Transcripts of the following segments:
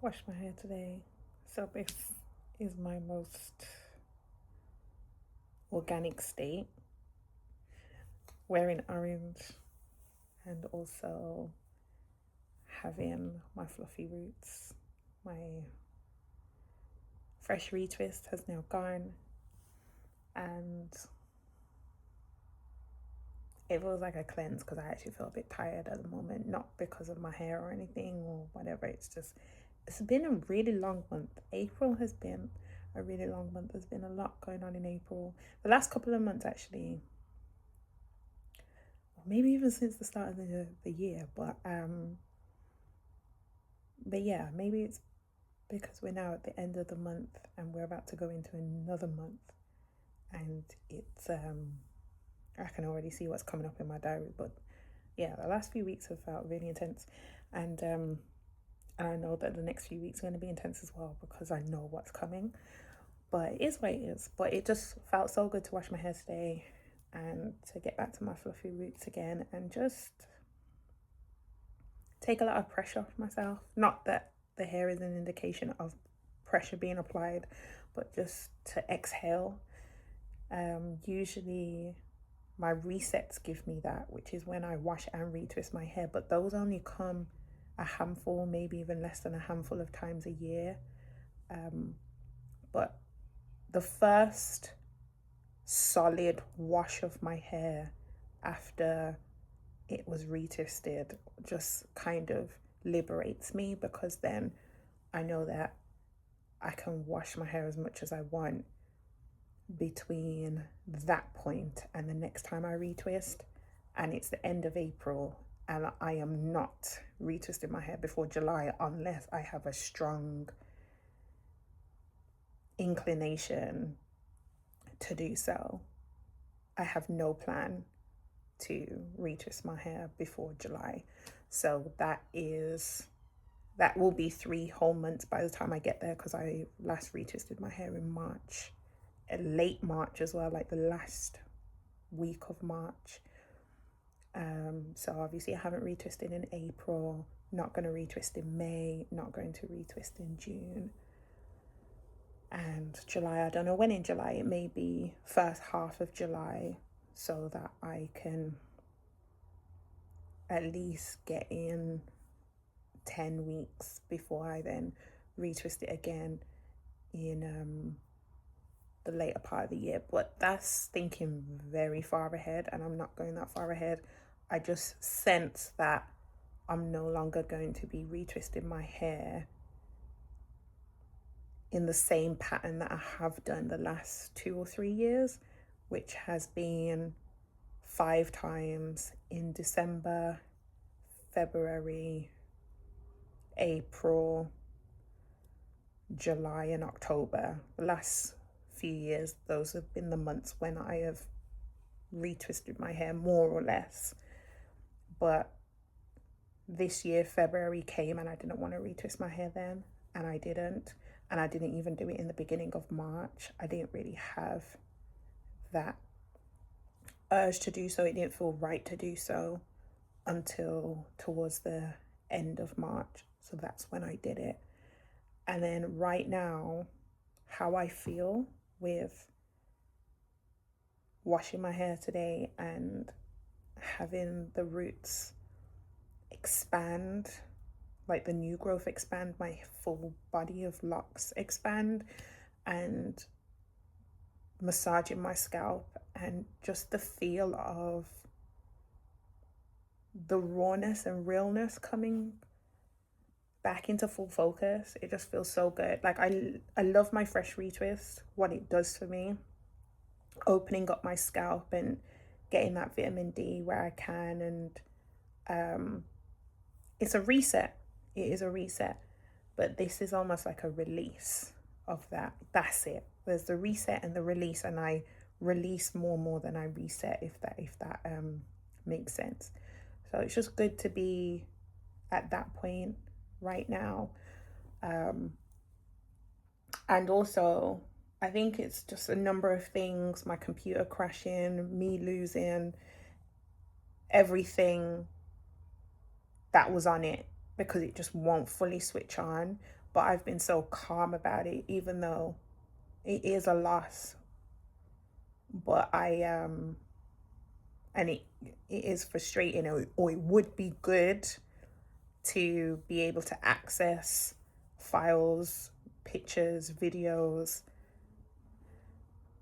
Washed my hair today. So this is my most organic state. Wearing orange and also having my fluffy roots. My fresh retwist has now gone, and it feels like a cleanse because I actually feel a bit tired at the moment, not because of my hair or anything or whatever. It's been a really long month. April has been a really long month. There's been a lot going on in April. The last couple of months, actually, or maybe even since the start of the year. But yeah, maybe it's because we're now at the end of the month and we're about to go into another month, and it's I can already see what's coming up in my diary. But yeah, the last few weeks have felt really intense, and I know that the next few weeks are going to be intense as well because I know what's coming. But it is what it is. But it just felt so good to wash my hair today and to get back to my fluffy roots again and just take a lot of pressure off myself. Not that the hair is an indication of pressure being applied, but just to exhale. Usually my resets give me that, which is when I wash and retwist my hair, but those only come a handful, maybe even less than a handful of times a year. But the first solid wash of my hair after it was retwisted just kind of liberates me, because then I know that I can wash my hair as much as I want between that point and the next time I retwist. And it's the end of April, and I am not retwisting my hair before July unless I have a strong inclination to do so. I have no plan to retwist my hair before July. So that will be 3 whole months by the time I get there, because I last retwisted my hair in March, late March as well, like the last week of March. So obviously I haven't retwisted in April, not going to retwist in May, not going to retwist in June. And July, I don't know when in July. It may be first half of July, so that I can at least get in 10 weeks before I then retwist it again in the later part of the year. But that's thinking very far ahead, and I'm not going that far ahead. I just sense that I'm no longer going to be retwisting my hair in the same pattern that I have done the last 2 or 3 years, which has been 5 times in December, February, April, July, and October. The last few years, those have been the months when I have retwisted my hair, more or less. But this year, February came and I didn't want to retwist my hair then, and I didn't. And I didn't even do it in the beginning of March. I didn't really have that urge to do so. It didn't feel right to do so until towards the end of March. So that's when I did it. And then right now, how I feel with washing my hair today and having the roots expand, like the new growth expand, my full body of locks expand, and massaging my scalp, and just the feel of the rawness and realness coming back into full focus. It just feels so good. Like I love my fresh retwist, what it does for me, opening up my scalp and getting that vitamin D where I can. And it's a reset. It is a reset, but this is almost like a release of that. That's it. There's the reset and the release, and I release more than I reset, if that makes sense. So it's just good to be at that point right now. And also, I think it's just a number of things: my computer crashing, me losing everything that was on it because it just won't fully switch on. but I've been so calm about it, even though it is a loss. But and it is frustrating, or it would be good to be able to access files, pictures, videos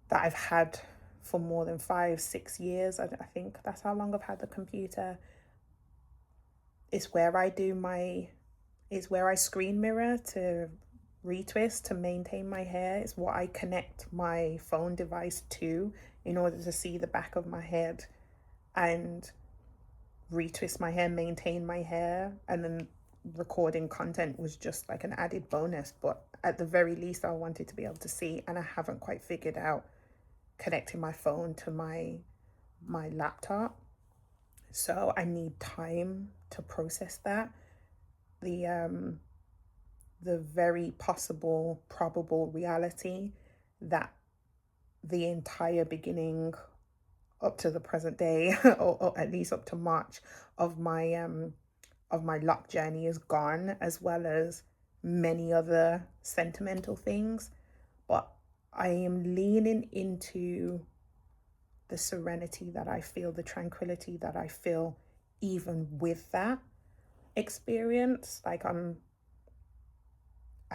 that I've had for more than 5-6 years. I think that's how long I've had the computer. It's where I screen mirror to retwist to maintain my hair. It's what I connect my phone device to in order to see the back of my head and retwist my hair, maintain my hair, and then recording content was just like an added bonus. But at the very least, I wanted to be able to see, and I haven't quite figured out connecting my phone to my laptop. So I need time to process that. The very possible, probable reality that the entire beginning up to the present day, or at least up to March, of my lock journey is gone, as well as many other sentimental things. But I am leaning into the serenity that I feel, the tranquility that I feel, even with that experience. Like I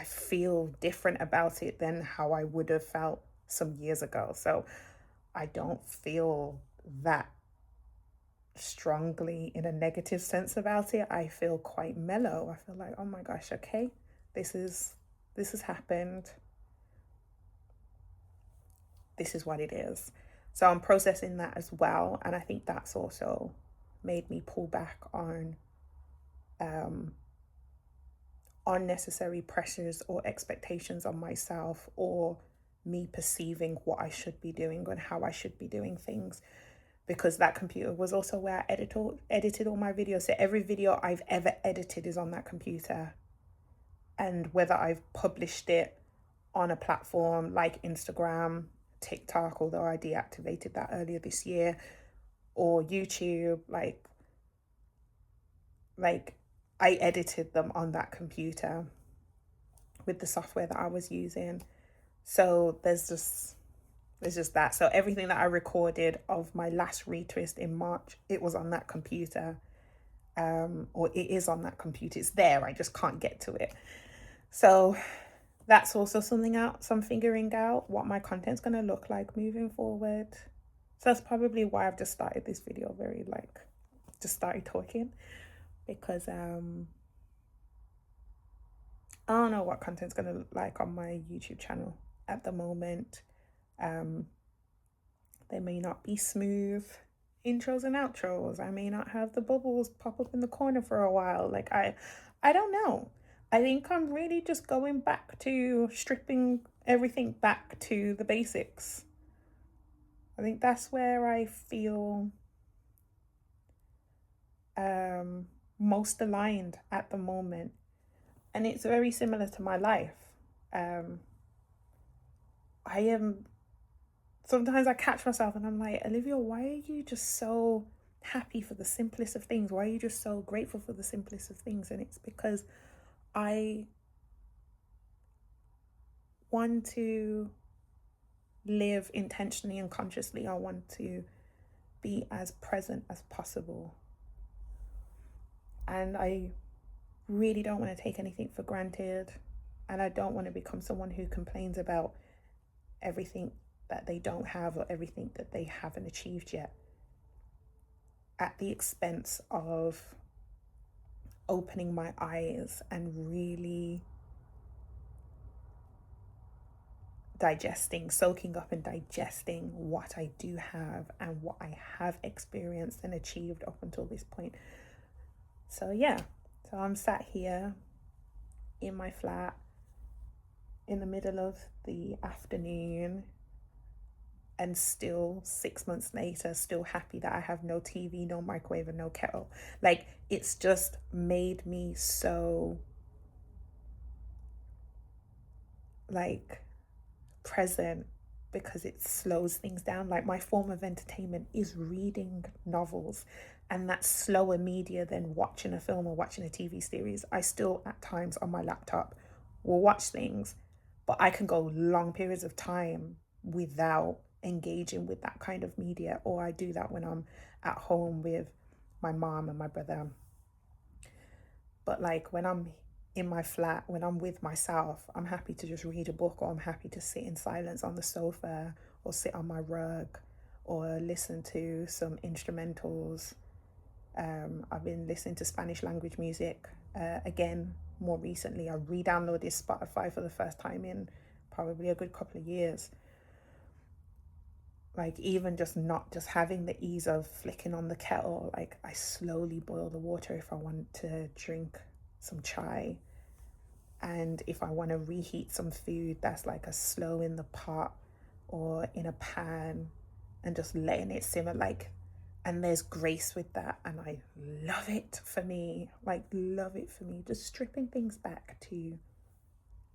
feel different about it than how I would have felt some years ago. So I don't feel that strongly in a negative sense about it. I feel quite mellow. I feel like, oh my gosh, okay, this has happened. This is what it is. So I'm processing that as well. And I think that's also made me pull back on unnecessary pressures or expectations on myself, or me perceiving what I should be doing and how I should be doing things. Because that computer was also where I edited all my videos. So every video I've ever edited is on that computer. And whether I've published it on a platform like Instagram, TikTok, although I deactivated that earlier this year, or YouTube, like I edited them on that computer with the software that I was using. So there's just that. So everything that I recorded of my last retwist in March, it was on that computer, or it is on that computer. It's there. I just can't get to it. So that's also something else I'm figuring out, what my content's going to look like moving forward. So that's probably why I've just started this video just started talking, because I don't know what content's going to look like on my YouTube channel at the moment. They may not be smooth intros and outros. I may not have the bubbles pop up in the corner for a while. Like I don't know. I think I'm really just going back to stripping everything back to the basics. I think that's where I feel most aligned at the moment. And it's very similar to my life. Sometimes I catch myself and I'm like, Olivia, why are you just so happy for the simplest of things? Why are you just so grateful for the simplest of things? And it's because I want to live intentionally and consciously. I want to be as present as possible. And I really don't want to take anything for granted. And I don't want to become someone who complains about everything that they don't have or everything that they haven't achieved yet, at the expense of opening my eyes and really soaking up and digesting what I do have and what I have experienced and achieved up until this point. So yeah, so I'm sat here in my flat in the middle of the afternoon, and still 6 months later, still happy that I have no TV, no microwave, and no kettle. Like, it's just made me so present, because it slows things down. Like, my form of entertainment is reading novels, and that's slower media than watching a film or watching a TV series. I still at times on my laptop will watch things, but I can go long periods of time without engaging with that kind of media. Or I do that when I'm at home with my mom and my brother. But like when I'm in my flat, when I'm with myself, I'm happy to just read a book, or I'm happy to sit in silence on the sofa, or sit on my rug, or listen to some instrumentals. I've been listening to Spanish language music again more recently. I re-downloaded Spotify for the first time in probably a good couple of years. Like even just not just having the ease of flicking on the kettle, like I slowly boil the water if I want to drink some chai. And if I want to reheat some food, that's like a slow in the pot or in a pan, and just letting it simmer. Like, and there's grace with that, and I love it for me. Like, love it for me. Just stripping things back to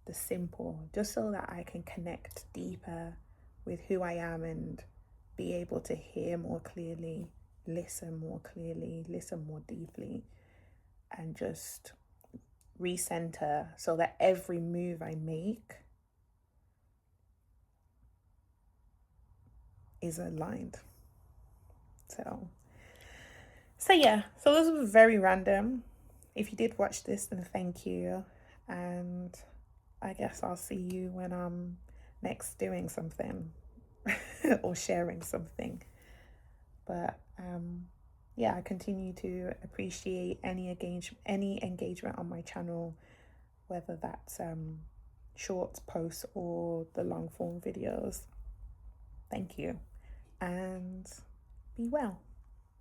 the simple, just so that I can connect deeper with who I am and be able to hear more clearly, listen more clearly, listen more deeply, and just recenter so that every move I make is aligned. So yeah, so this was very random. If you did watch this, then thank you. And I guess I'll see you when I'm next doing something or sharing something. But yeah, I continue to appreciate any engagement on my channel, whether that's short posts or the long form videos. Thank you, and be well.